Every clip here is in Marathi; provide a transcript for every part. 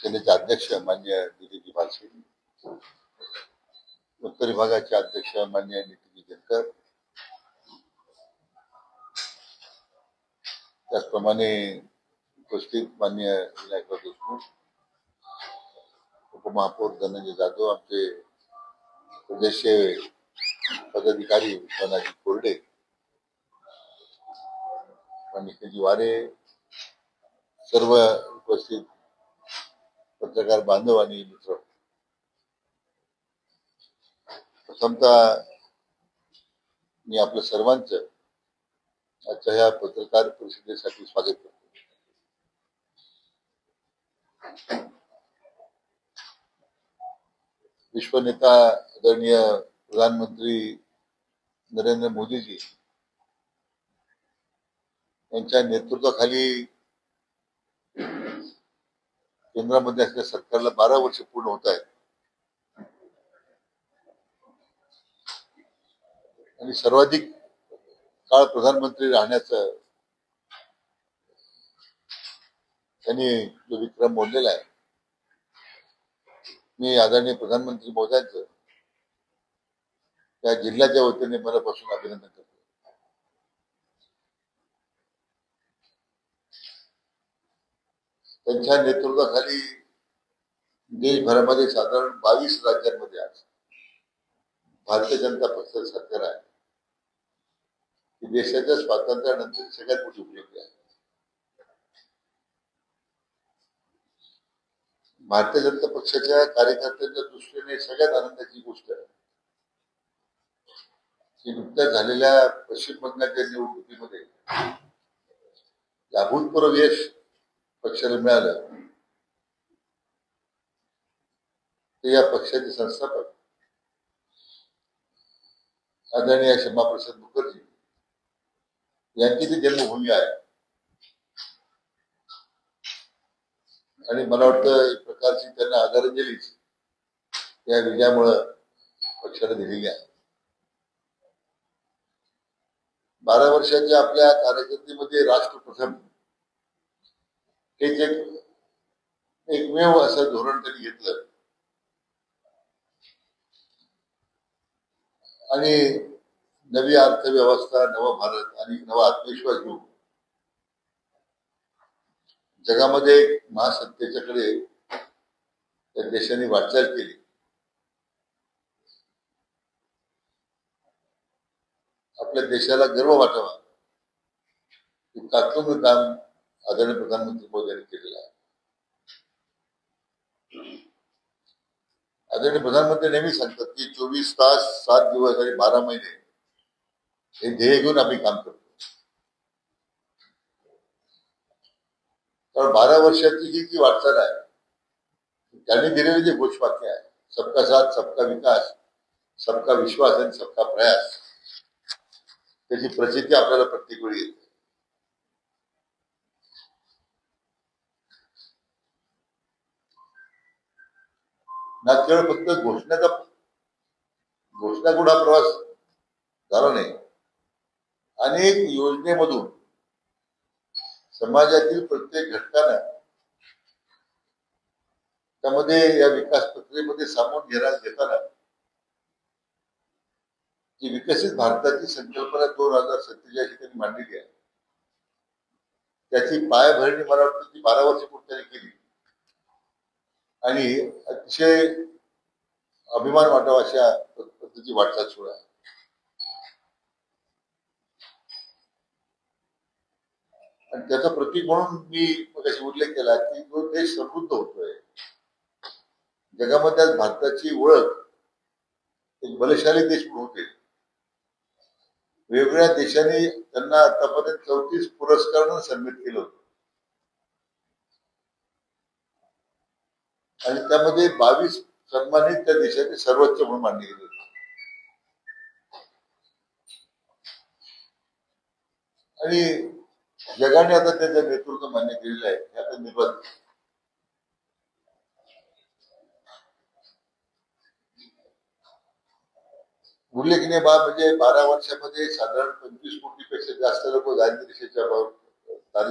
सेनेचे अध्यक्ष मान्य दिलीपजी भालसे, उत्तर विभागाचे अध्यक्ष मान्य नितीनजी केतकर, त्याचप्रमाणे उपस्थित मान्य विनायकराव देशमुख, उपमहापौर धनंजय जाधव, आमचे प्रदेश पदाधिकारी विश्वनाथजी कोरडे, निखिलजी वारे, सर्व उपस्थित पत्रकार बांधव आणि मित्र, प्रथमतः मी आपल्या सर्वांचं आजच्या ह्या पत्रकार परिषदेसाठी स्वागत करतो. विश्वनेता आदरणीय प्रधानमंत्री नरेंद्र मोदीजी यांच्या नेतृत्वाखाली केंद्रामध्ये असलेल्या सरकारला 12 वर्ष पूर्ण होत आहेत आणि सर्वाधिक काळ प्रधानमंत्री राहण्याचं त्यांनी जो विक्रम मोडलेला आहे, मी आदरणीय प्रधानमंत्री मोदयांचं त्या जिल्ह्याच्या वतीने मनापासून अभिनंदन करतो. त्यांच्या नेतृत्वाखाली देशभरामध्ये साधारण 22 राज्यांमध्ये आज भारतीय जनता पक्षाचं सरकार आहे. ही देशाच्या स्वातंत्र्यानंतर सगळ्यात मोठी उपलब्धी आहे. भारतीय जनता पक्षाच्या कार्यकर्त्यांच्या दृष्टीने सगळ्यात आनंदाची गोष्ट आहे की नुकत्याच झालेल्या पश्चिम बंगालच्या निवडणुकीमध्ये अभूतपूर्व यश पक्षाला मिळालं. ते या पक्षाचे संस्थापक आदरणीय श्यामाप्रसाद मुखर्जी यांची ती जन्मभूमी आहे आणि मला वाटतं एक प्रकारची त्यांना आदरांजलीच या विजयामुळं पक्षाला दिलेली आहे. 12 वर्षाच्या आपल्या कारकिर्दीमध्ये राष्ट्रप्रथम हेच एकमेव असं धोरण त्यांनी घेतलं आणि नवी अर्थव्यवस्था, नव भारत आणि नवा आत्मविश्वास घेऊन जगामध्ये महासत्तेच्याकडे त्या देशाने वाटचाल केली. आपल्या देशाला गर्व वाटावा इतकं काम आदरणीय प्रधानमंत्री मोदी यांनी केलेलं आहे. आदरणीय प्रधानमंत्री नेहमी सांगतात की 24 तास 7 दिवस आणि 12 महिने हे ध्येय घेऊन आम्ही काम करतो. कारण 12 वर्षाची ही जी वाटचाल आहे त्यांनी दिलेले जे घोषवाक्य आहे, सबका साथ, सबका विकास, सबका विश्वास आणि सबका प्रयास, त्याची प्रचिती आपल्याला प्रत्येक वेळी येते. ना केवळ फक्त घोषणागुढा प्रवास झाला नाही, अनेक योजनेमधून समाजातील प्रत्येक घटकानं त्यामध्ये या विकास प्रक्रियेमध्ये सामावून घेताना जी विकसित भारताची संकल्पना 2047 त्यांनी मांडलेली आहे, त्याची पायाभरणी मला वाटतं ती 12 वर्षापूर्वी त्यांनी केली आणि अतिशय अभिमान वाटावा अशा पद्धतीची वाटचाल सुरू आहे. आणि त्याचं प्रतीक म्हणून मी मगाशी उल्लेख केला की जो देश समृद्ध होतोय, जगामध्ये आज भारताची ओळख एक बलशाली देश म्हणून होते. वेगवेगळ्या देशांनी त्यांना आतापर्यंत 34 पुरस्कारांना सन्मानित केलं होतं आणि त्यामध्ये 22 सन्मानित त्या देशाचे सर्वोच्च म्हणून मानले गेले होते. आणि जगाने आता त्याचं नेतृत्व मान्य केलेलं आहे. हे आता निर्वात उल्लेखनीय बाब म्हणजे 12 वर्षामध्ये साधारण 25 कोटीपेक्षा जास्त लोक दारिद्र्य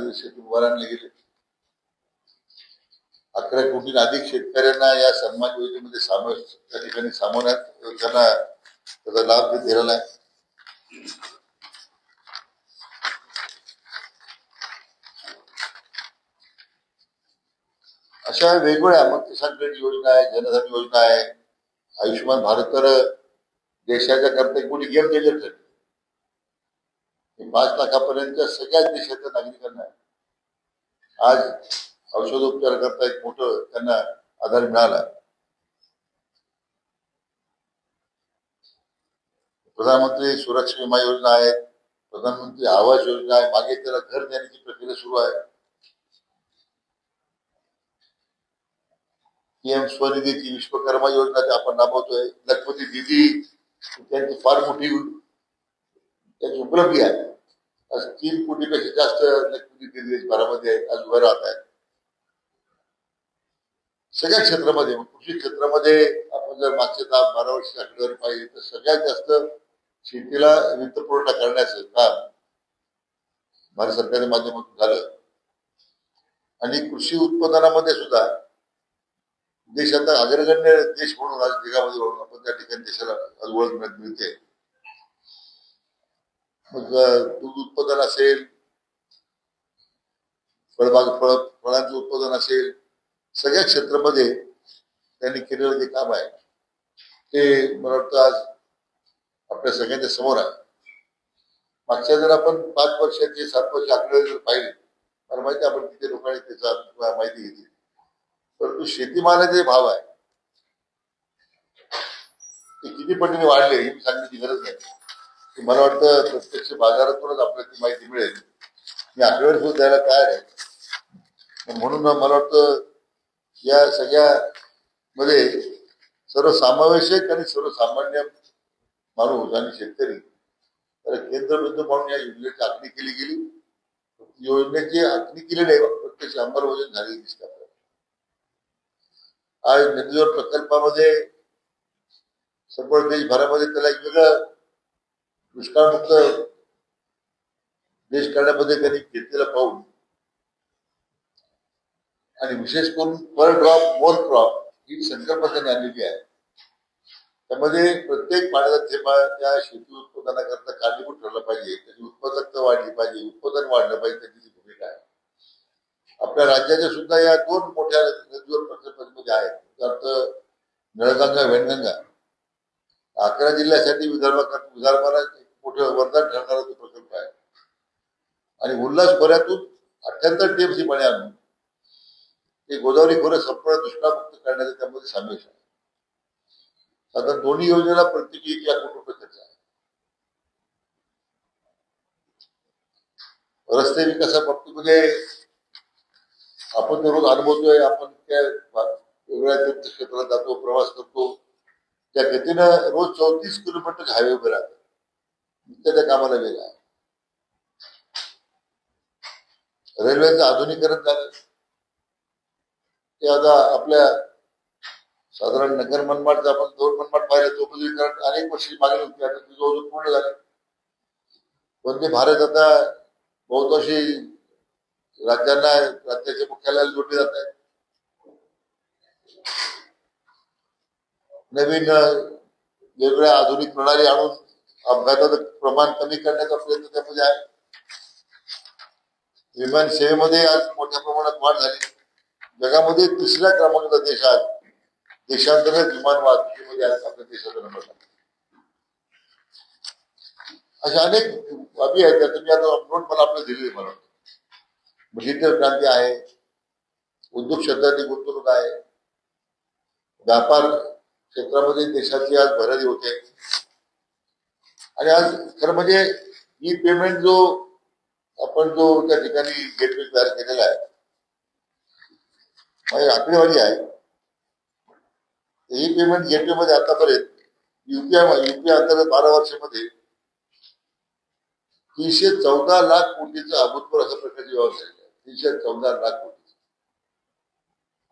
रेषेतून उभा आणले गेले. 11 कोटी अधिक शेतकऱ्यांना या सन्मान योजनेमध्ये समावेश त्या ठिकाणी सामावण्यात त्यांना त्याचा लाभ दिलेला आहे. अशा वेगवेगळ्या मग किसान क्रेडिट योजना आहे, जनधन योजना आहे, आयुष्यमान भारत तर देशाच्या करता एक मोठी गेम चेंजर ठरली. 5 लाखापर्यंतच्या सगळ्याच देशाच्या नागरिकांना आज औषधोपचार करता एक मोठं त्यांना आधार मिळाला. प्रधानमंत्री सुरक्षा विमा योजना आहे, प्रधानमंत्री आवास योजना आहे, मागे त्याला घर देण्याची प्रक्रिया सुरू आहे. पीएम स्वनिधीची विश्वकर्मा योजना आपण राबवतोय. लखपती दिदी त्यांची फार मोठी त्याची उपलब्धी आहे. आज 3 कोटीपेक्षा जास्त लखपती दिदी देशभरामध्ये आज उभे राहत आहेत. सगळ्या क्षेत्रामध्ये कृषी क्षेत्रामध्ये आपण जर मागच्या 10-12 वर्ष आकडेवारी पाहिजे तर सगळ्यात जास्त शेतीला वित्त पुरवठा करण्याचं काम भारत सरकारच्या माध्यमातून झालं. आणि कृषी उत्पादनामध्ये सुद्धा देशाचा अग्रगण्य देश म्हणून आज जगामध्ये आपण त्या ठिकाणी देशाला आज ओळख मिळते. मग दूध उत्पादन असेल, फळांचं उत्पादन असेल, सगळ्या क्षेत्रामध्ये त्यांनी केलेलं जे काम आहे ते मला वाटतं आज आपल्या सगळ्यांच्या समोर आहे. मागच्या जर आपण 5 वर्षाचे 7 वर्ष आकडे जर पाहिले मला माहिती आपण किती लोकांनी त्याचा माहिती घेतली. परंतु शेतीमालाचे भाव आहे ते किती पटीने वाढले हे सांगण्याची गरज नाही. मला वाटतं प्रत्यक्ष बाजारातूनच आपल्याला ती माहिती मिळेल. मी आकडेवारी सुद्धा द्यायला तयार आहे. म्हणून मला वाटतं या सगळ्या मध्ये सर्वसमावेशक आणि सर्वसामान्य माणूस आणि शेतकरी तर केंद्रबिंदू म्हणून या योजनेची आखणी केली गेली. योजनेची आखणी केली नाही, प्रत्यक्ष अंमलबजावणी झालेली दिसते आपल्याला. आज नदीवर प्रकल्पामध्ये संपूर्ण देशभरामध्ये त्याला एक वेगळं दुष्काळमुक्त देश करण्यामध्ये त्यांनी घेतलेला पाऊल आणि विशेष करून पर ड्रॉप मोर क्रॉप ही संकल्पना त्यांनी आणलेली आहे. त्यामध्ये प्रत्येक पाण्याचा थेंब त्या शेती उत्पादनाकरता कारणीभूत ठरला पाहिजे, त्याची उत्पादकता वाढली पाहिजे, उत्पादन वाढलं पाहिजे, त्याची भूमिका आहे. आपल्या राज्याच्या सुद्धा या 2 मोठ्या नदीवर प्रकल्पांमध्ये आहेत. उदाहरणार्थ नळगंगा, वेणगंगा 11 जिल्ह्यासाठी विदर्भाला मोठं वरदान ठरणारा तो प्रकल्प आहे. आणि उल्हास खोऱ्यातून 78 टीएमसी पाणी आणून ते गोदावरी खोरे संपूर्ण दुष्काळमुक्त करण्याचा त्यामध्ये समावेश आहे. साधारण दोन्ही योजनेला प्रत्येकी 1 लाख कोटी रुपये खर्च आहे. रस्ते विकासा बाबतीमध्ये आपण रोज अनुभवतोय. आपण त्या वेगळ्या तीर्थक्षेत्रात जातो, प्रवास करतो, त्या गतीनं रोज 34 किलोमीटर हायवे उभे राहतात. त्या कामाला वेग आहे. रेल्वेचं आधुनिकीकरण झालं ते आता आपल्या साधारण नगर मनमाडचं आपण 2 मनमाड पाहिलं, चौपदरीकरण अनेक वर्षी मागणी होती, आता ती जवळजवळ पूर्ण झाली. वंदे भारत आता बहुतांशी राज्यांना राज्याच्या मुख्यालयाला जोडले जात आहेत. नवीन वेगवेगळ्या आधुनिक प्रणाली आणून अपघाताचं प्रमाण कमी करण्याचा प्रयत्न त्यामध्ये आहे. विमान सेवेमध्ये आज मोठ्या प्रमाणात वाढ झाली. जगामध्ये 3ऱ्या क्रमांकाचा देश आज देशांतर्गत विमान वाहतुकीमध्ये आज आपल्या देशाचा नंबर लागला. अशा अनेक बाबी आहेत त्या तुम्ही आता नोट मला आपल्याला दिलेली. मला डिजिटल क्रांती आहे, उद्योग क्षेत्रातली गुंतवणूक आहे, व्यापार क्षेत्रामध्ये देशाची आज भरारी होते. आणि आज खरं म्हणजे ई पेमेंट जो आपण त्या ठिकाणी गेटवे तयार केलेला आहे, माझी आकडेवारी आहे, ई पेमेंट गेटवे मध्ये आतापर्यंत युपीआय अंतर्गत 12 वर्षामध्ये 314 लाख कोटीचा अभूतपूर्व अशा प्रकारचे व्यवहार झाले. 314 लाख कोटी.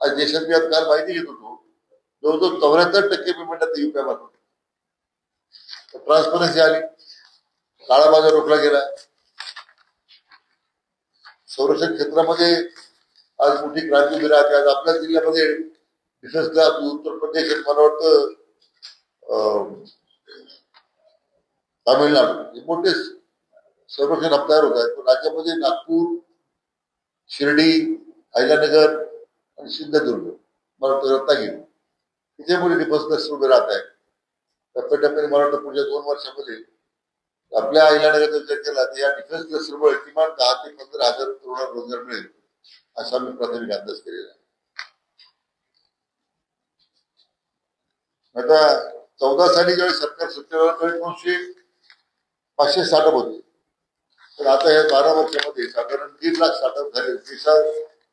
आज देशात मी आज काल माहिती घेत होतो, जवळजवळ 74% पेमेंट आता युपीआय मार्फत. ट्रान्सपरन्सी आली, काळा बाजार रोखला गेला. संरक्षण क्षेत्रामध्ये आज मोठी क्रांती उभी राहते. आज आपल्या जिल्ह्यामध्ये डिफेन्सला उत्तर प्रदेश आणि मला वाटतं तामिळनाडू हे मोठे संरक्षण हब तयार होत आहेत. पण राज्यामध्ये नागपूर, शिर्डी, अहिल्यानगर आणि सिंधुदुर्ग, मला वाटतं रत्नागिरी, तिथे मोठे डिफेन्स क्लस्टर उभे राहत आहेत. टप्प्याटप्प्याने मला वाटतं पुढच्या 2 वर्षामध्ये आपल्या अहिल्यानगरचा विचार केला तर या डिफेन्स क्लस्टरमुळे किमान 10 ते 15,000 तरुणांना रोजगार मिळेल असा मी प्राथमिक अंदाज केलेला आहे. आता 14 साली ज्यावेळी सरकार सत्तेवर आलं त्यावेळी 500 स्टार्टअप होते. तर आता या 12 वर्षामध्ये साधारण 1.5 लाख स्टार्टअप झाले. देशात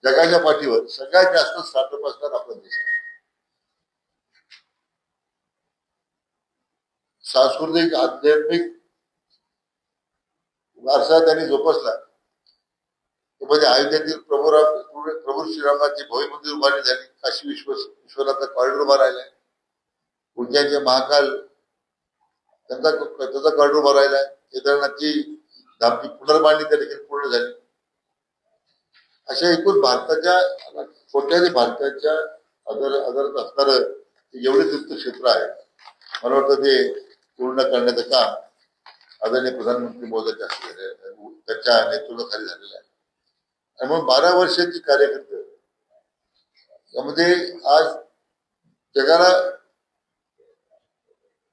जगाच्या पाठीवर सगळ्यात जास्त स्टार्टअप असणार आपला देश आहे. सांस्कृतिक आध्यात्मिक वारसा त्यांनी जोपासला. म्हणजे अयोध्येतील प्रभू श्रीरामाची भव्य मंदिर उभारणी झाली. काशी विश्वनाथ कॉरिडॉर उभा राहिलाय. उज्जैनचे महाकाल त्याचा कॉरिडॉर उभा राहिलाय. केदारनाथची धामची पुनर्बांधणी त्या देखील पूर्ण झाली. अशा एकूण भारताच्या कोट्याधी भारताच्या आधारात असणारं एवढे तीर्थक्षेत्र आहे. मला वाटतं ते पूर्ण करण्याचं काम आदरणीय प्रधानमंत्री मोदींच्या त्यांच्या नेतृत्वाखाली झालेलं आहे. त्यामुळे 12 वर्षाची कार्यकर्ते त्यामध्ये आज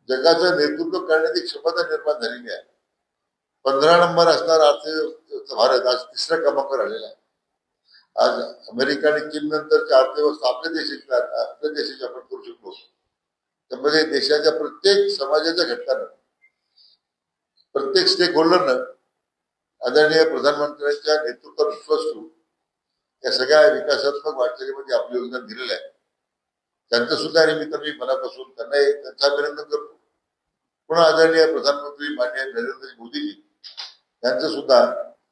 जगाचं नेतृत्व करण्याची क्षमता निर्माण झालेली आहे. 15 नंबर असणारा भारत आज 3ऱ्या क्रमांकावर आलेला आहे. आज अमेरिका आणि चीन नंतरची अर्थव्यवस्था आपल्या देशाची आपण करू शकतो. त्यामध्ये देशाच्या प्रत्येक समाजाच्या घटकानं, प्रत्येक स्टेक होल्डरनं आदरणीय प्रधानमंत्र्यांच्या नेतृत्वात विश्वास ठेवून या सगळ्या विकासात्मक वाटचालीमध्ये आपले योगदान दिलेलं आहे. त्यांचं सुद्धा निमित्त मी मनापासून त्यांचं अभिनंदन करतो. पुन्हा आदरणीय प्रधानमंत्री माननीय नरेंद्र मोदीजी यांचं सुद्धा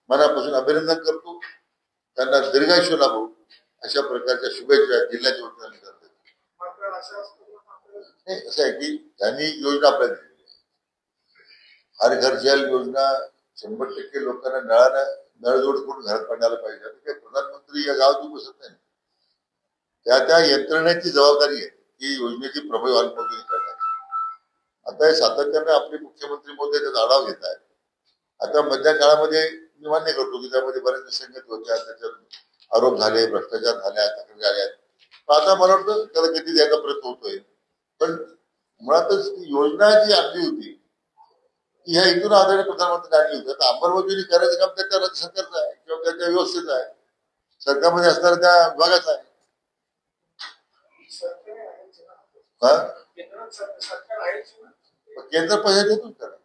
मनापासून अभिनंदन करतो. त्यांना दीर्घायुष्य लाभो अशा प्रकारच्या शुभेच्छा जिल्ह्याच्या वतीने करतो. असं आहे की त्यांनी योजना आपल्याला दिलेली आहे. हर घर जल योजना 100% लोकांना नळजोड करून घरात पाण्याला पाहिजे. काही प्रधानमंत्री या गावात बसत नाही. त्या यंत्रणेची जबाबदारी आहे की योजनेची प्रभावी अंमलबजावणी करण्याची. आता हे सातत्याने आपले मुख्यमंत्री मोदी त्याचा आढावा घेत आहेत. आता मधल्या काळामध्ये मी मान्य करतो की त्यामध्ये बऱ्याच संगत होत्या, त्याच्यात आरोप झाले, भ्रष्टाचार झाल्या, तक्रारी झाल्या. पण आता मला वाटतं त्याला गती द्यायचा प्रयत्न होतोय. पण मुळातच योजना जी आणली होती की ह्या इथून आदरणीय प्रधानमंत्री आणली होती. आता अंमलबजावणी करायचं काम त्याच्या राज्य सरकारचं आहे किंवा त्याच्या व्यवस्थेचं आहे, सरकारमध्ये असणाऱ्या त्या विभागाचा आहे. केंद्र पैसे देतो त्याला.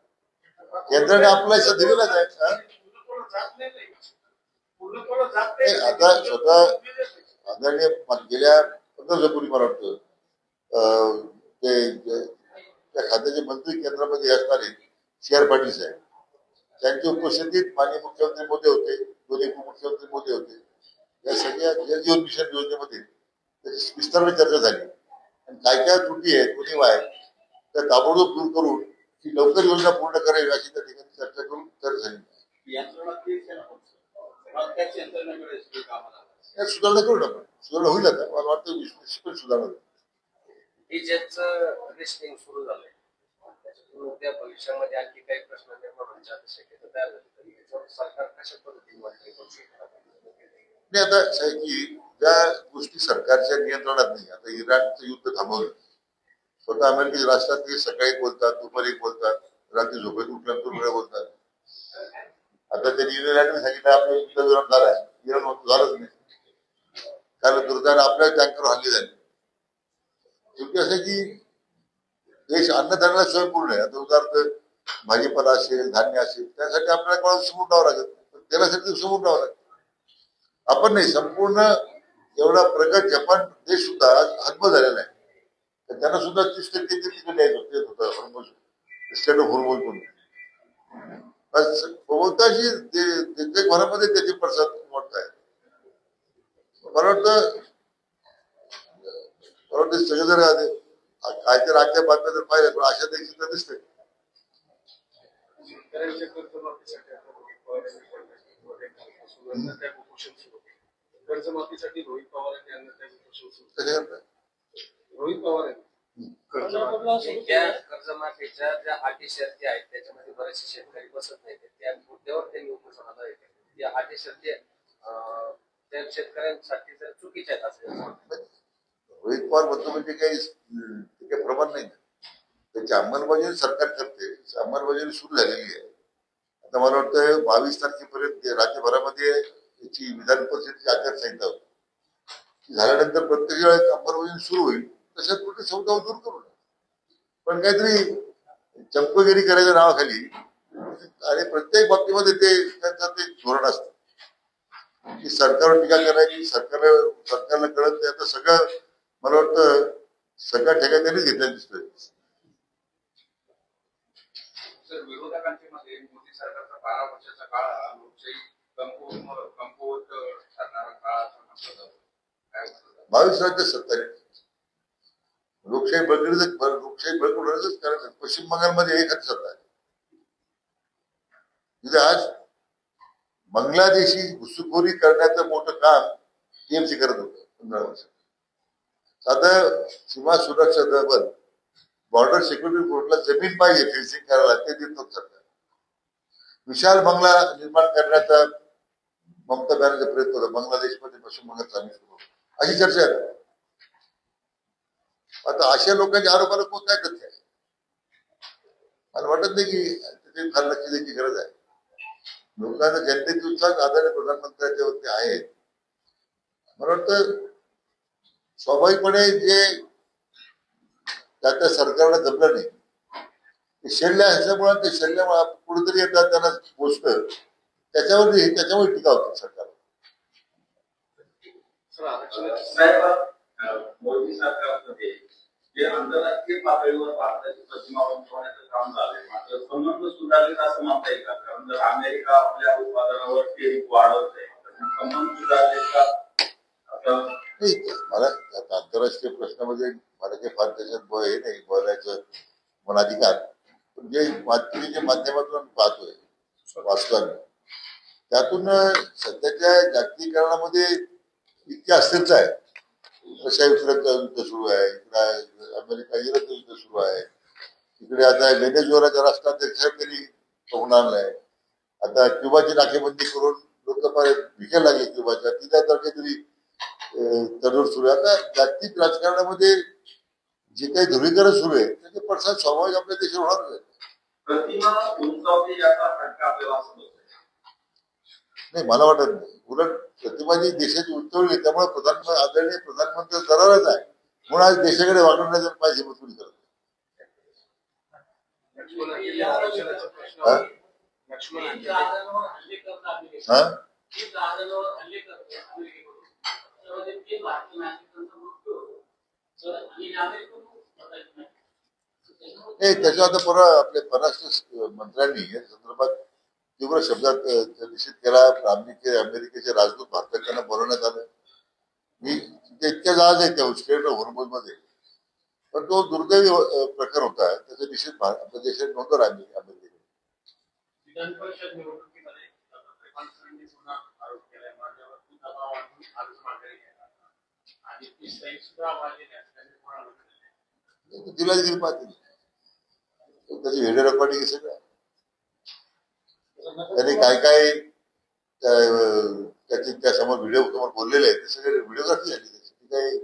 केंद्राने आपला हिस्सा दिलेलाच आहे. आता स्वतः आदरणीय गेल्या 15 दिवसापूर्वी मला वाटतं त्या खात्याचे मंत्री केंद्रामध्ये असणारे CR पाटील साहेब, त्यांच्या उपस्थितीत माननीय मुख्यमंत्री मोदी होते, दोन्ही उपमुख्यमंत्री मोदी होते. या सगळ्या जलजीवन मिशन योजनेमध्ये विस्ताराने चर्चा झाली आणि काय त्रुटी आहेत, उणीवा आहेत त्या ताबडतोब दूर करून ही लवकर योजना पूर्ण करावी अशी त्या ठिकाणी चर्चा करून चर्चा झाली. सुधारणा करू नका, सुधारणा होईल. आता मला वाटतं निश्चित सुधारणा होईल. टेस्टिंग सुरू झालंय, त्याच्यातून भविष्यामध्ये आणखी काही प्रश्न निर्माण होण्याची शक्यता तयार झाली. सरकार कशा पद्धतीने नाही, आता असं आहे की ज्या गोष्टी सरकारच्या नियंत्रणात नाही. आता इराणचं युद्ध थांबवलं, स्वतः अमेरिकेचे राष्ट्राध्यक्ष सकाळी बोलतात, दुपारी बोलतात, रात्री झोपेत उठल्यानंतर वेळ बोलतात. आता त्यांनी इराणने सांगितलं आपलं युद्ध विराम झालाय. इराण झालंच नाही, कारण दुर्दैवाने आपल्या टँकर हल्ली झाली. शेवटी असं की देश अन्नधान्याला स्वयंपूर्ण आहे. आता उदाहरणार्थ भाजीपाला असेल, धान्य असेल, त्यासाठी आपल्याला कोणाला समोर द्यावं लागत नाही, त्यासाठी समोर द्यावं लागतं. आपण नाही, संपूर्ण एवढा प्रगत जपान देश सुद्धा हातबल झालेला आहे. तर त्यांना सुद्धा 30% तिकडे द्यायचं येत होतं, स्टेट ऑफ हॉर्मोज म्हणून. बहुतांशी जगभरामध्ये त्याची पडसाद मोठा आहे. मला वाटतं सगळे जर काहीतरी आजच्या बातम्या जर पाहिल्या पण अशा देखील तर दिसते. कर्जमाफीसाठी रोहित पवारांनी आणलं त्या कशा करताय? रोहित पवार यांनी त्या कर्जमाफीच्या ज्या अटी शर्ती आहेत त्याच्यामध्ये बरेचसे शेतकरी बसत नाहीत त्या मुद्द्यावर त्यांनी उपोषणाला येते त्या अटी शर्ती त्या शेतकऱ्यांसाठी जर चुकीच्या आहेत असं रोहित पवार म्हणतो म्हणजे काही ते काही प्रमाण नाही. त्याची अंमलबजावणी सरकार करते, अंमलबजावणी सुरू झालेली आहे. आता मला वाटतं 22 तारखेपर्यंत राज्यभरामध्ये याची विधान परिषदेची आचारसंहिता होती. झाल्यानंतर प्रत्येक वेळेस अंमलबजावणी सुरू होईल तशात कुठे सौदा दूर करू नये. पण काहीतरी चंपगिरी करायच्या नावाखाली आणि प्रत्येक बाबतीमध्ये ते त्यांचं ते धोरण असतं की सरकारवर टीका करायची, सरकारला कळत नाही. आता सगळं मला वाटतं सगळ्या ठेका त्यांनीच घेतल्या दिसतोय. सर विरोधकांच्या मध्ये मोदी सरकारचा 12 वर्षाचा काळ हा लोकशाही कमकुवत ठरणारा काळ असं म्हटलं जातं. 22 राज्य सत्ता आहे. लोकशाही बळकवण्याचंच कारण आहे. पश्चिम बंगालमध्ये एकच सत्ता आहे. तिथे आज बांगलादेशी घुसखोरी करण्याचं मोठं काम टीएमसी करत होतं 15 वर्ष. साधं सीमा सुरक्षा दल बॉर्डर सिक्युरिटी फोर्सला जमीन पाहिजे फेन्सिंग करायला, ते देतो सरकार. विशाल बंगला निर्माण करण्याचा ममता बॅनर्जी प्रयत्न होता बांगलादेशमध्ये पश्चिम बंगाल सामील करून, अशी चर्चा आहे. आता अशा लोकांच्या आरोपाला कोण काय तथ्य आहे? मला वाटत नाही की तिथे फार लक्ष द्यायची गरज आहे. लोकांचा जनतेचा उत्साह आदरणीय प्रधानमंत्र्यांच्या वरती आहे. मला वाटतं स्वाभाविकपणे जे त्या सरकारला जमलं नाही ते शल्य असल्यामुळे, ते शल्य कुठेतरी येतात त्यांना गोष्ट त्याच्यामुळे टीका होती सरकार. मोदी सरकारमध्ये जे आंतरराष्ट्रीय पातळीवर भारताची प्रतिमा उंचवण्याचं काम झालंय, मात्र संबंध सुधारले असं म्हणता येईल का? कारण जर अमेरिका आपल्या उत्पादनावर टेरिफ वाढवते तर संबंध सुधारले का? मला आंतरराष्ट्रीय प्रश्नामध्ये मला काही फार त्याच्यात हे नाही बोलायचं मला अधिकार. पण जे माध्यमातून आम्ही पाहतोय वाचतो त्यातून सध्याच्या जागतिकीकरणामध्ये इतकी अस्थिरता आहे. रशिया युक्रेनचं युद्ध सुरू आहे, इकडे अमेरिका इराणचं युद्ध सुरू आहे, इकडे आता व्हेनेझुएलाच्या राष्ट्राध्यक्ष तरी होणार नाही. आता क्युबाची नाकेबंदी करून लोक भिकायला लागले क्युबाच्या, तिथे तर काहीतरी तडजोड सुरू आहे. आता जागतिक राजकारणामध्ये जे काही ध्रुवीकरण सुरू आहे त्याचे पडसाद स्वाभाविक आपल्या देशावर होणार आहे. प्रतिमा उंचावली याचा फटका आपल्याला नाही, मला वाटत नाही. उलट प्रतिमाजी देशाची उंचवली त्यामुळे आदरणीय प्रधानमंत्री दरारच आहे म्हणून आज देशाकडे वाढवण्याचा पाहिजे मजबुरी करत. त्याच्या आता परवा आपल्या परराष्ट्र मंत्र्यांनी या संदर्भात तीव्र शब्दात निषेध केला. अमेरिकेचे राजदूत भारतात त्यांना बोलवण्यात आलं. मी तिथे इतक्या जहाज आहेत त्या स्टेट हॉर्मोज मध्ये, पण तो दुर्दैवी प्रकार होता. त्याचा निषेध आपल्या देशात नव्हता अमेरिकेने. विधान परिषद निवडणुकीमध्ये फडणवीसांनी सुद्धा आरोप केलाय माझ्यावरती दबाव आणून अर्ज मागे घ्यायला आणि ती सही सुद्धा आवाजलेली असल्याने कोणाला तिला देखील पाहते त्याची व्हिडिओ रेकॉर्डिंग सगळं त्यांनी काय काय त्याचे त्यासमोर व्हिडिओ समोर बोललेले आहेत ते सगळे व्हिडिओग्राफी झाली त्याची. काही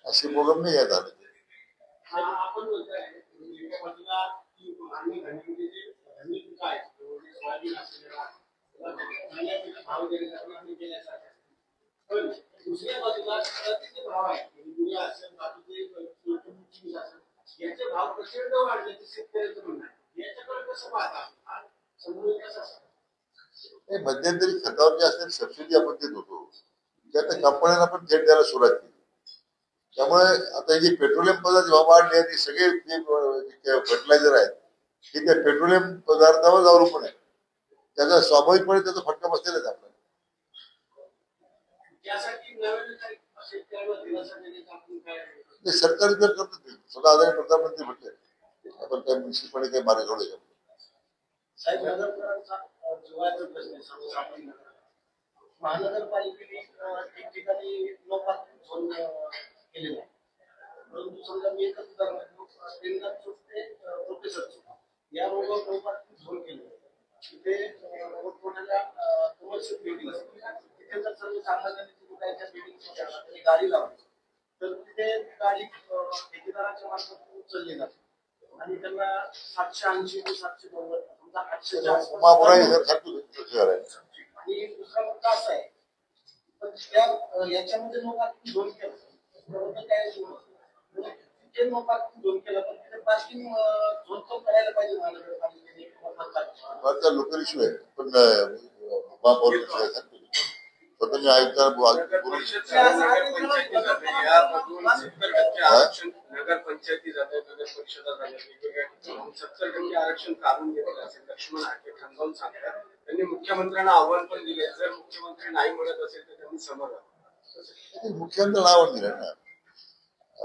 अशी मोगम नाही आहे. आपण बोलतोय एका बाजूला की भाव पण दुसऱ्या बाजूला भाव आहे याचे भाव प्रचंड वाढल्याचे शेतकऱ्यांचं म्हणणं आहे. याच्याकडे कसं पाहता समोर कसं मध्यंतरी खतावर जे असणारी सबसिडी आपण देत होतो त्या कंपन्यांना पण थेट द्यायला सुरुवात केली. त्यामुळे आता जे पेट्रोलियम पदार्थ भाव वाढले आणि सगळे जे फर्टिलायझर आहेत हे त्या पेट्रोलियम पदार्थावर अवलंबून आहे. त्याचा स्वाभाविकपणे त्याचा फटका बसलेलाच आपल्याला. सरकार जर करत नाही स्वतः आधारित प्रधानमंत्री म्हटले आपण काय निश्चितपणे काही मार्ग काढू शकतो. महानगरपालिकेने ठिकठिकाणी नो पार्किंग झोन केलेला आहे. परंतु समजा मी एकच उदाहरण देतो, टेंडर चौक ते प्रोफेसर चौक या रोडवर नो पार्किंग झोन केलेलं आहे. तिथे मोठमोठ्या कमर्शियल बिल्डिंग तिथे जर सर्वसामान्यांनी त्यांच्या बिल्डिंगमध्ये आला त्यांनी गाडी लावली तर तिथे गाडी ठेकेदाराच्या मार्फत उचलली जाते आणि त्यांना 780 ते 790 समजा 800च्या आसपास. आणि दुसरा मुद्दा असा आहे पण त्या याच्यामध्ये नो पार्किंग झोन केलं बरोबर काय तिथे नो पार्किंग झोन केलं पण तिथे पार्किंग झोन तो करायला पाहिजे महानगरपालिकेने लोकल इश्यू आहे पण स्वतः नगर पंचायती जाते नगर परिषदा झाल्या वेगवेगळ्या ठिकाणी 70% आरक्षण काढून घेतलं असेल लक्ष्मण हाके ठाणगावून सांगतात. त्यांनी मुख्यमंत्र्यांना आव्हान पण दिले जर मुख्यमंत्री नाही म्हणत असेल तर त्यांनी समोर मुख्यमंत्री आव्हान दिलं ना.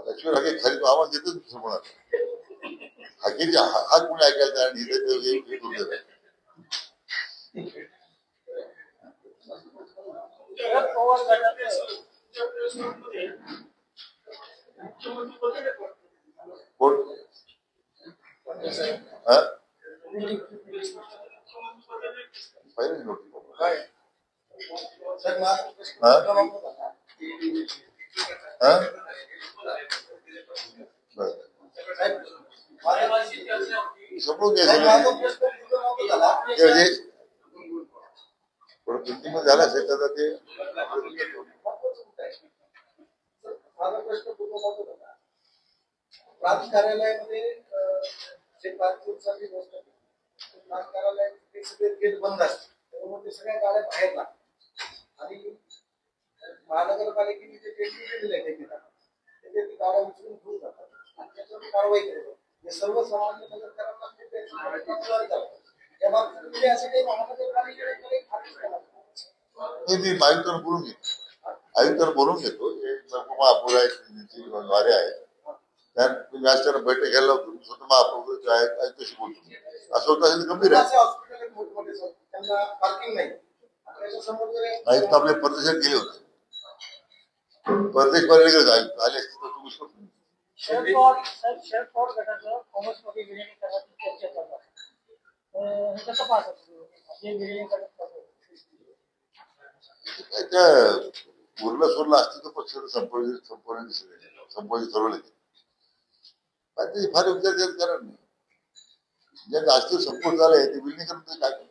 लक्ष्मण हाके खाली आव्हान देतच म्हणा हाकेचे हात कोणी ऐकायचा आणि शरद पवार कोण पहिले समजून थोडं झालं असेल तर ते माझा प्रश्न पूर्ण प्रांत कार्यालयामध्ये जे पार्किंगची व्यवस्था प्रांत कार्यालयाचे सगळे गेट बंद असते त्यामुळे ते सगळ्या गाड्या बाहेर लागतात आणि महानगरपालिकेने जे टेंडर केलेले आहे त्याचे ती गाड्या उचलून घेऊन जातात आणि त्याच्यावर कारवाई करतात. हे सर्वसामान्य नगरकरांना त्या बाबतीत असं काही महानगरपालिकेकडे आयुक्तांना बोलून घेतो आयुक्तांना बोलून घेतो महापौर वारे आहे तुम्ही आज त्यांना बैठक घ्यायला लावतो स्वतः महापौर आयुक्ताशी बोलतो असं होतं असेल गंभीर आहे. आयुक्त आपले परदेशात गेले होते परदेश गेले आले शरद पवार गटाचं काँग्रेसमध्ये विलीन करण्याची चर्चा चालू आहे. कसं पाहतात त्या उरलं सोरलं असतं तर पक्ष संपवणे ठरवले त्याची फार विचार त्यात कारण नाही. ज्यांना असतं संपूर्ण झालंय ते विलीनीकरण काय करणार.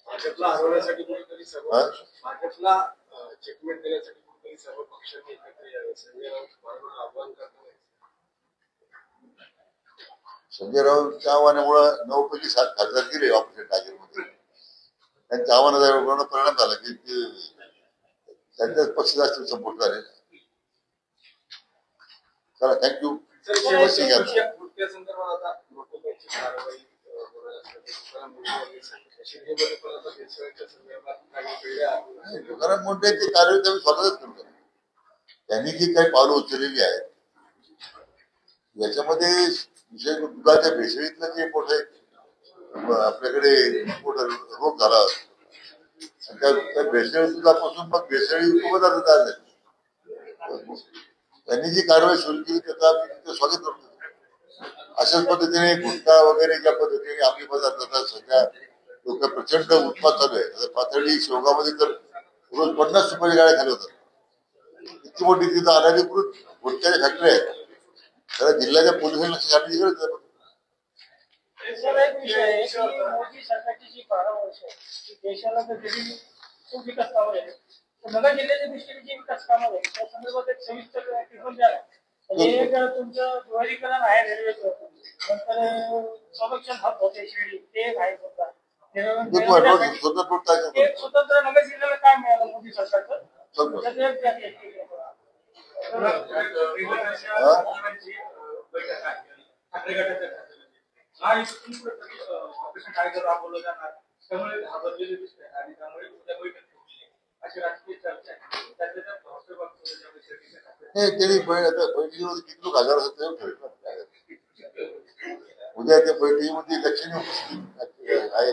भाजपला हरवण्यासाठी कोणीतरी भाजपला चेकमेट देण्यासाठी कोणतरी सर्व पक्षांनी एकत्र यावे संजय राऊत आव्हान करतात. संजय राऊतच्या आव्हानामुळे 9 पैकी 7 खासदार गेले ऑपरेशन टाकेमध्ये त्यांच्या आव्हानाचा परिणाम झाला की त्यांच्याच पक्ष जास्त सपोर्ट झाले. चला थँक्यू. संदर्भात आता नोटबंदीची कारवाई तुकाराम मुंडेची कारवाई त्यांनी स्वतःच करतो. त्यांनी जी काही पावलं उचललेली आहेत याच्यामध्ये विशेष दुधाच्या भेसळीतलं जे मोठं आपल्याकडे मोठा रोग झाला त्या भेसळ दुधापासून मग भेसळी पदार्थ झाले त्यांनी जी कारवाई सुरू केली त्याचा आम्ही स्वागत करतो. अशाच पद्धतीने गुटखा वगैरे ज्या पद्धतीने आपली पदार्थ सध्या लोक प्रचंड उत्पाद चालू आहे. पाथर्डी शेवगामध्ये तर रोज 50 रुपये गाड्या खाली होतात. इतकी मोठी तिथं अनधिकृत गुटख्याच्या फॅक्टरी आहेत. त्याला जिल्ह्याच्या पोलिसांनी लक्ष घालण्याची गरज आहे. मोदी सरकारची जी 12 वर्ष आहे देशाला तर खूप विकास कामं आहे नगर जिल्ह्याच्या दृष्टीने जी विकास कामं आहे त्या संदर्भात एक सविस्तर टिप्पणी द्या. एक तुमचं दुहेरीकरण आहे रेल्वेचं नंतर संरक्षण हब होते शिर्डी ते आहे स्वतंत्र नगर जिल्ह्याला काय मिळालं मोदी सरकारचं ऑपरेशन टायगर राबवलं जाणार त्यामुळे घाबरलेले दिसते आणि त्यामुळे उद्या बैठक अशी राजकीय चर्चा आहे. त्यांनी बैठकीमध्ये किती लोक हजार असतात उद्या त्या बैठकीमध्ये लक्षणीय उपस्थिती आहे.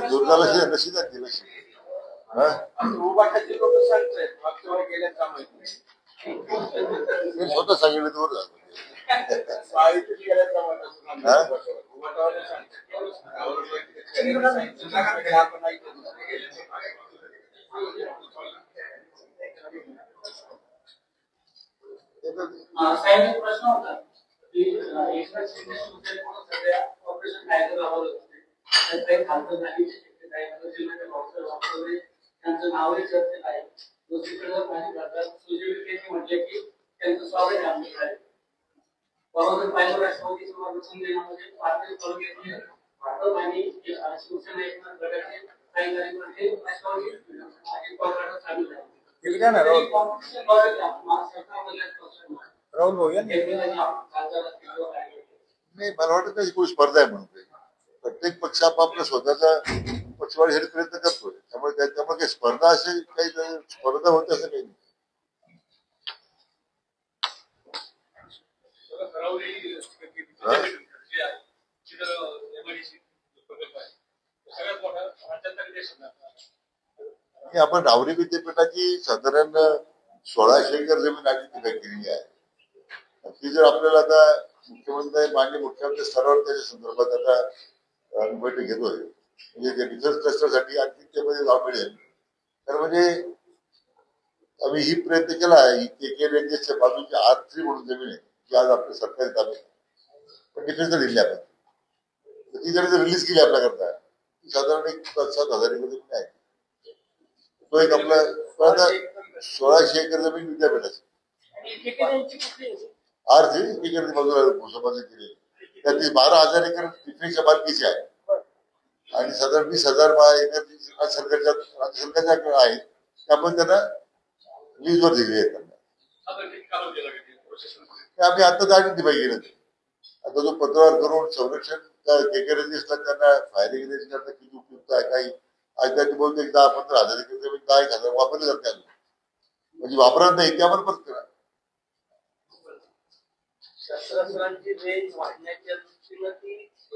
दुर्गाला नशीब आहे ती नशीब. हा? उभाटाचे लोक सांगतायत मागच्या वेळी गेल्या का माहिती मी स्वतः सांगितलं तर बरं झालं. महायुतीत गेल्या का माहिती हा? उभाटावाले सांगतात आपण ऐकलं साहेब एक प्रश्न होता की एकनाथ शिंदे शिवसेनेकडून सध्या ऑपरेशन टायगर राबवलं होते त्यात काही खासदार जाण्याची शक्यता आहे नगर जिल्ह्याचे डॉक्टर वास्तवे त्यांचं नावही चर्चेत आहे दुसरीकडे माजी खासदार सुजय विखेंनी म्हटले की त्यांचं स्वागत आमच्याकडे आहे परंतु पाहिलं राष्ट्रवादी संघटनेमध्ये पाटील तालुक्यातील भाजप आणि शिवसेना एकनाथ गटाचे काही कार्यकर्ते राष्ट्रवादी अजित पवारांना सामील झाले राहुल भाऊ यांनी नाही मला वाटत नाही कोणी स्पर्धा आहे म्हणून प्रत्येक पक्ष आपापल्या स्वतःचा पक्षवाढीसाठी प्रयत्न करतोय त्यामुळे त्याच्यामुळे काही स्पर्धा असे काही स्पर्धा होते असं काही नाही. आपण रावरी विद्यापीठाची साधारण 1600 एकर जमीन आधी तिथे केलेली आहे ती जर आपल्याला आता मुख्यमंत्री माननीय मुख्यमंत्री स्तरावर त्याच्या संदर्भात आता आम्ही बैठक घेतोय म्हणजे रिसर्च क्लस्टरसाठी आणखी त्यामध्ये लाभ मिळेल तर म्हणजे आम्ही ही प्रयत्न केला आहे के रेंजेसच्या बाजूची R3 म्हणून जमीन आहे जी आज आपल्या सरकारी ताब्यात पण डिफेन्सला दिली आपण ती जरी रिलीज केली आपल्याकरता ती साधारण 7,000 एकर जमीन आहे तो एक आपला 1600 एकर जमीन विद्यापीठाची R3 एकर बाजूला समाज केली त्यातली 12,000 एकर डिफेन्सच्या मालकीची आहे आणि साधारण 20,000 एकर राज्य सरकारच्या आहेत त्या पण त्यांना लीजवर दिली आहे आम्ही आता आयडेंटिफाय केलं आता जो पत्रव्यवहार करून संरक्षण केकेरेंजेसला त्यांना फायरिंग रेंज करता किती उपयुक्त आहे काही आज त्यांनी बहुतेक 10-15,000 एकर जमीन 10,000 वापरले जाते म्हणजे वापरत नाही त्या पण परत करा शस्त्रास्त्रांची रेंज वाढण्याच्या दृष्टीनं ती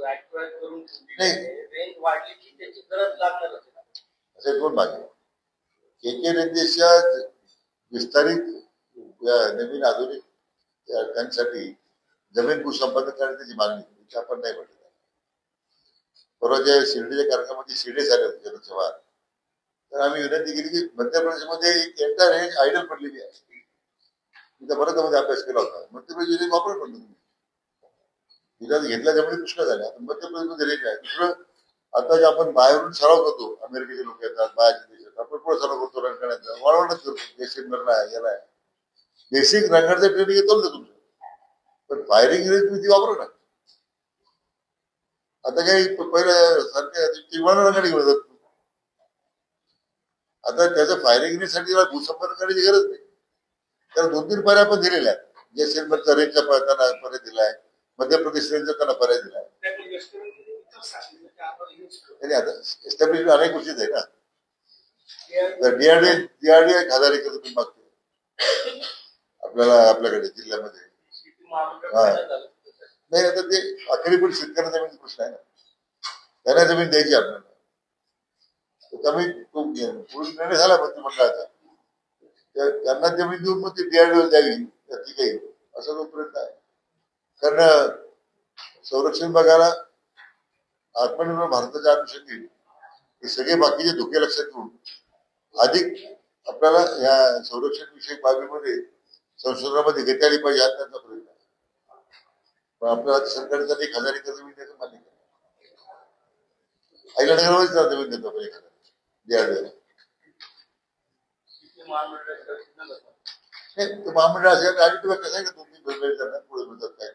ऍक्टिव्हेट करून रेंज वाढली की त्याची गरज लागणार असे दोन भाग के रेंजेसच्या विस्तारित नवीन आधुनिक त्यांसाठी जमीन भूसंपादन करण्याची त्याची मागणी होती आपण नाही म्हटलं परवा ज्या शिर्डीच्या कार्यक्रमामध्ये शिर्डी झाले होते जनरल चव्हाण तर आम्ही विनंती केली की मध्य प्रदेशमध्ये एक एकदा रेंज आयडल पडलेली आहे तिथं बऱ्याचमध्ये अभ्यास केला होता मध्य प्रदेश वापर म्हणतो तुम्ही तिला घेतल्या जमिनी पुष्कळ झाल्या आता मध्य प्रदेशमध्ये रेंज आहे दुसरं आता जे आपण बाहेरून सराव करतो अमेरिकेचे लोक येतात बाहेरच्या देशात आपण पण सराव करतो रंगण्याचा वाढवणच करतो बेसिक निर्णय याला बेसिक रंगण्याचं ट्रेनिंग येतो ना तुमचं पण फायरिंग रेंज तुम्ही ती वापरू ना आता काही पहिलं सारखे विमान रंगणी घेऊन जात आता त्याचं फायरिंग रेंजसाठी भूसंपादन करण्याची गरज नाही त्याला 2-3 पर्याय आपण दिलेल्या आहेत जैसलमेरचा रेंजचा त्यांना पर्याय दिलाय मध्य प्रदेश रेंजचा त्यांना पर्याय दिलाय आता एस्टॅब्लिशमेंट अनेक गोष्टीच आहे ना डीआरडी 1,000 एकर तुम्ही मागते आपल्याला आपल्याकडे जिल्ह्यामध्ये हा नाही आता ते अखेरी पण शेतकऱ्यांचा जमीन प्रश्न आहे ना त्यांना जमीन द्यायची आपल्याला पुढे निर्णय झाला मंत्रिमंडळाचा त्यांना जमीन देऊन मग ती डीआरडीओ द्यावी त्याची काही असा जो प्रयत्न आहे कारण संरक्षण विभागाला आत्मनिर्भर भारताच्या अनुषंगाने हे सगळे बाकीचे धोके लक्षात घेऊन अधिक आपल्याला या संरक्षण विषयक बाबीमध्ये संशोधनामध्ये घेता आली पाहिजे हा त्यांचा प्रयत्न आहे पण आपल्याला सरकारचा 1,000 एकर जमीन द्यायचं मान्य केलं आईला नगरमध्ये जमीन देतो आपण 1,000 डीआरडीओला महामंडळ असेल आधी तुम्हाला कसं आहे का तुम्ही त्यांना पुढे मिळतात काय